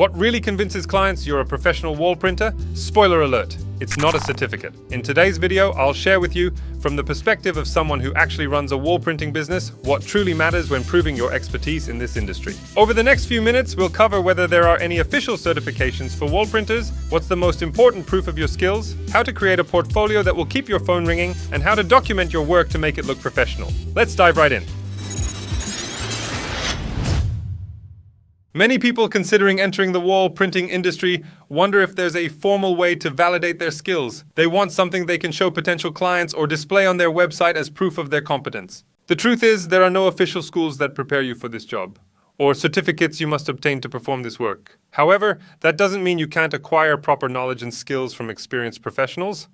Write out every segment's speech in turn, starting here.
What really convinces clients you're a professional wall printer? Spoiler alert, it's not a certificate. In today's video, I'll share with you, from the perspective of someone who actually runs a wall printing business, what truly matters when proving your expertise in this industry. Over the next few minutes, we'll cover whether there are any official certifications for wall printers, what's the most important proof of your skills, how to create a portfolio that will keep your phone ringing, and how to document your work to make it look professional. Let's dive right in. Many people considering entering the wall printing industry wonder if there's a formal way to validate their skills. They want something they can show potential clients or display on their website as proof of their competence. The truth is, there are no official schools that prepare you for this job, or certificates you must obtain to perform this work. However, that doesn't mean you can't acquire proper knowledge and skills from experienced professionals.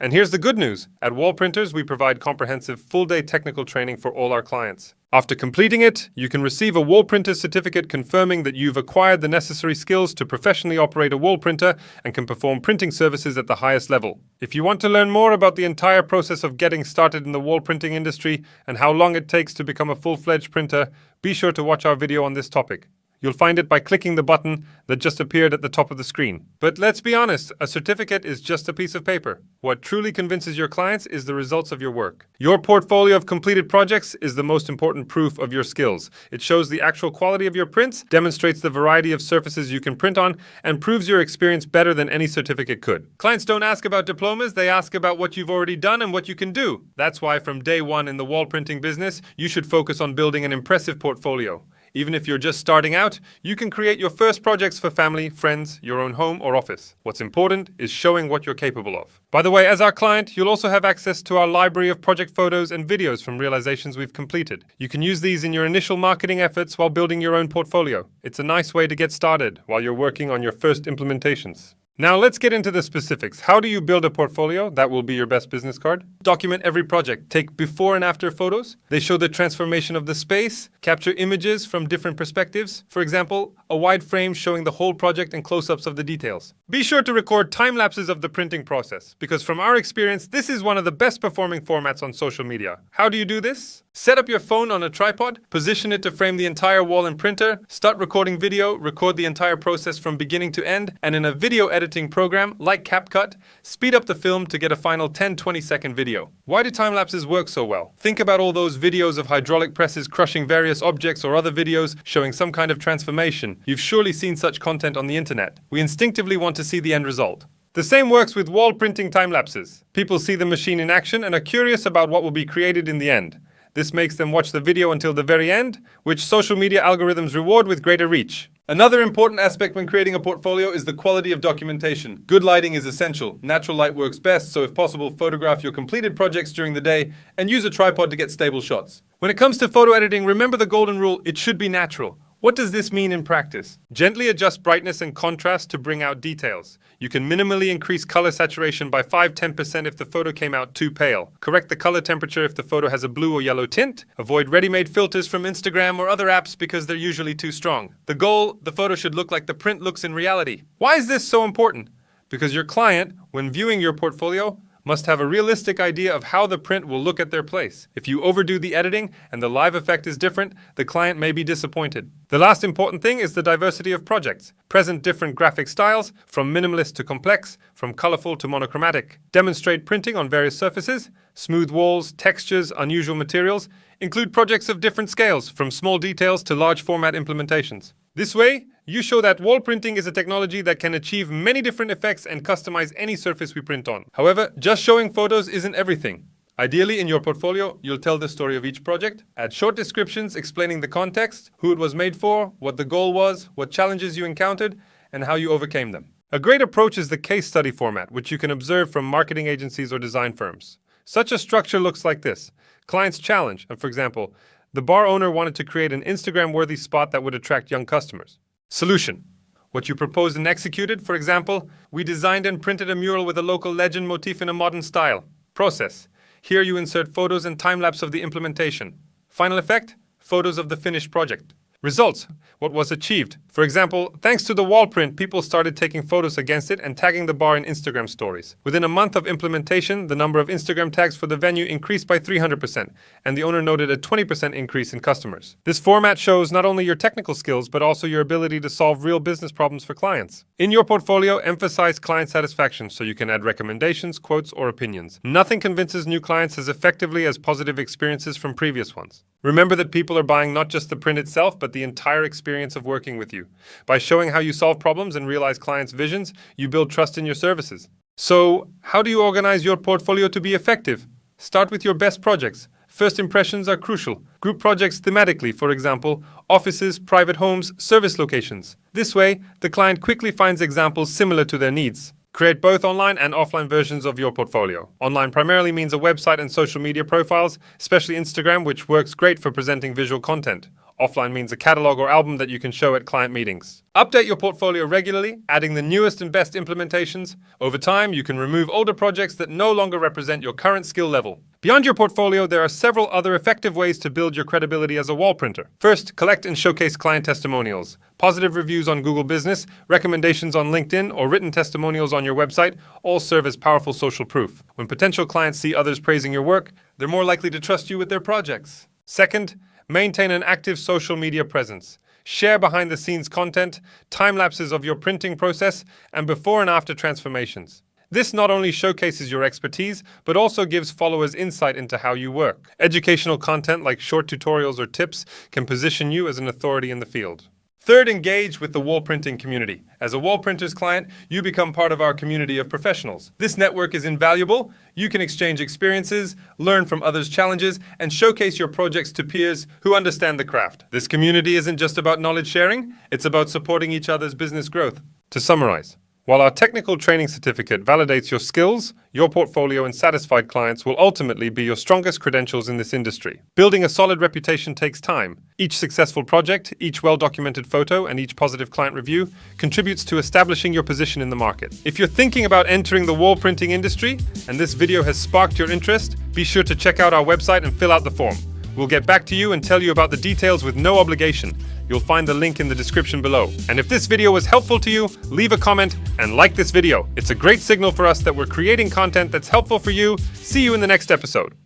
And here's the good news. At Wall Printers, we provide comprehensive full-day technical training for all our clients. After completing it, you can receive a wall printer certificate confirming that you've acquired the necessary skills to professionally operate a wall printer and can perform printing services at the highest level. If you want to learn more about the entire process of getting started in the wall printing industry and how long it takes to become a full-fledged printer, be sure to watch our video on this topic. You'll find it by clicking the button that just appeared at the top of the screen. But let's be honest, a certificate is just a piece of paper. What truly convinces your clients is the results of your work. Your portfolio of completed projects is the most important proof of your skills. It shows the actual quality of your prints, demonstrates the variety of surfaces you can print on, and proves your experience better than any certificate could. Clients don't ask about diplomas, they ask about what you've already done and what you can do. That's why from day one in the wall printing business, you should focus on building an impressive portfolio. Even if you're just starting out, you can create your first projects for family, friends, your own home or office. What's important is showing what you're capable of. By the way, as our client, you'll also have access to our library of project photos and videos from realizations we've completed. You can use these in your initial marketing efforts while building your own portfolio. It's a nice way to get started while you're working on your first implementations. Now let's get into the specifics. How do you build a portfolio? That will be your best business card. Document every project. Take before and after photos. They show the transformation of the space. Capture images from different perspectives. For example, a wide frame showing the whole project and close-ups of the details. Be sure to record time lapses of the printing process, because from our experience, this is one of the best performing formats on social media. How do you do this? Set up your phone on a tripod, position it to frame the entire wall and printer, start recording video, record the entire process from beginning to end, and in a video editing program like CapCut, speed up the film to get a final 10-20 second video. Why do time lapses work so well? Think about all those videos of hydraulic presses crushing various objects or other videos showing some kind of transformation. You've surely seen such content on the internet. We instinctively want to see the end result. The same works with wall printing time lapses. People see the machine in action and are curious about what will be created in the end. This makes them watch the video until the very end, which social media algorithms reward with greater reach. Another important aspect when creating a portfolio is the quality of documentation. Good lighting is essential. Natural light works best, so if possible, photograph your completed projects during the day and use a tripod to get stable shots. When it comes to photo editing, remember the golden rule: it should be natural. What does this mean in practice? Gently adjust brightness and contrast to bring out details. You can minimally increase color saturation by 5-10% if the photo came out too pale. Correct the color temperature if the photo has a blue or yellow tint. Avoid ready-made filters from Instagram or other apps because they're usually too strong. The goal: the photo should look like the print looks in reality. Why is this so important? Because your client, when viewing your portfolio, must have a realistic idea of how the print will look at their place. If you overdo the editing and the live effect is different, the client may be disappointed. The last important thing is the diversity of projects. Present different graphic styles, from minimalist to complex, from colorful to monochromatic. Demonstrate printing on various surfaces, smooth walls, textures, unusual materials. Include projects of different scales, from small details to large format implementations. This way, you show that wall printing is a technology that can achieve many different effects and customize any surface we print on. However, just showing photos isn't everything. Ideally, in your portfolio, you'll tell the story of each project, add short descriptions explaining the context, who it was made for, what the goal was, what challenges you encountered, and how you overcame them. A great approach is the case study format, which you can observe from marketing agencies or design firms. Such a structure looks like this. Client's challenge, and for example, the bar owner wanted to create an Instagram-worthy spot that would attract young customers. Solution: what you proposed and executed. For example, we designed and printed a mural with a local legend motif in a modern style. Process: here you insert photos and time-lapse of the implementation. Final effect: photos of the finished project. Results. What was achieved? For example, thanks to the wall print, people started taking photos against it and tagging the bar in Instagram stories. Within a month of implementation, the number of Instagram tags for the venue increased by 300%, and the owner noted a 20% increase in customers. This format shows not only your technical skills, but also your ability to solve real business problems for clients. In your portfolio, emphasize client satisfaction so you can add recommendations, quotes, or opinions. Nothing convinces new clients as effectively as positive experiences from previous ones. Remember that people are buying not just the print itself, but the entire experience of working with you. By showing how you solve problems and realize clients' visions, you build trust in your services. So, how do you organize your portfolio to be effective? Start with your best projects. First impressions are crucial. Group projects thematically, for example, offices, private homes, service locations. This way, the client quickly finds examples similar to their needs. Create both online and offline versions of your portfolio. Online primarily means a website and social media profiles, especially Instagram, which works great for presenting visual content. Offline means a catalog or album that you can show at client meetings. Update your portfolio regularly, adding the newest and best implementations. Over time, you can remove older projects that no longer represent your current skill level. Beyond your portfolio, there are several other effective ways to build your credibility as a wall printer. First, collect and showcase client testimonials. Positive reviews on Google Business, recommendations on LinkedIn, or written testimonials on your website all serve as powerful social proof. When potential clients see others praising your work, they're more likely to trust you with their projects. Second, maintain an active social media presence. Share behind-the-scenes content, time-lapses of your printing process, and before and after transformations. This not only showcases your expertise, but also gives followers insight into how you work. Educational content like short tutorials or tips can position you as an authority in the field. Third, engage with the wall printing community. As a wall printer's client, you become part of our community of professionals. This network is invaluable. You can exchange experiences, learn from others' challenges, and showcase your projects to peers who understand the craft. This community isn't just about knowledge sharing, it's about supporting each other's business growth. To summarize, while our technical training certificate validates your skills, your portfolio and satisfied clients will ultimately be your strongest credentials in this industry. Building a solid reputation takes time. Each successful project, each well-documented photo, and each positive client review contributes to establishing your position in the market. If you're thinking about entering the wall printing industry and this video has sparked your interest, be sure to check out our website and fill out the form. We'll get back to you and tell you about the details with no obligation. You'll find the link in the description below. And if this video was helpful to you, leave a comment and like this video. It's a great signal for us that we're creating content that's helpful for you. See you in the next episode.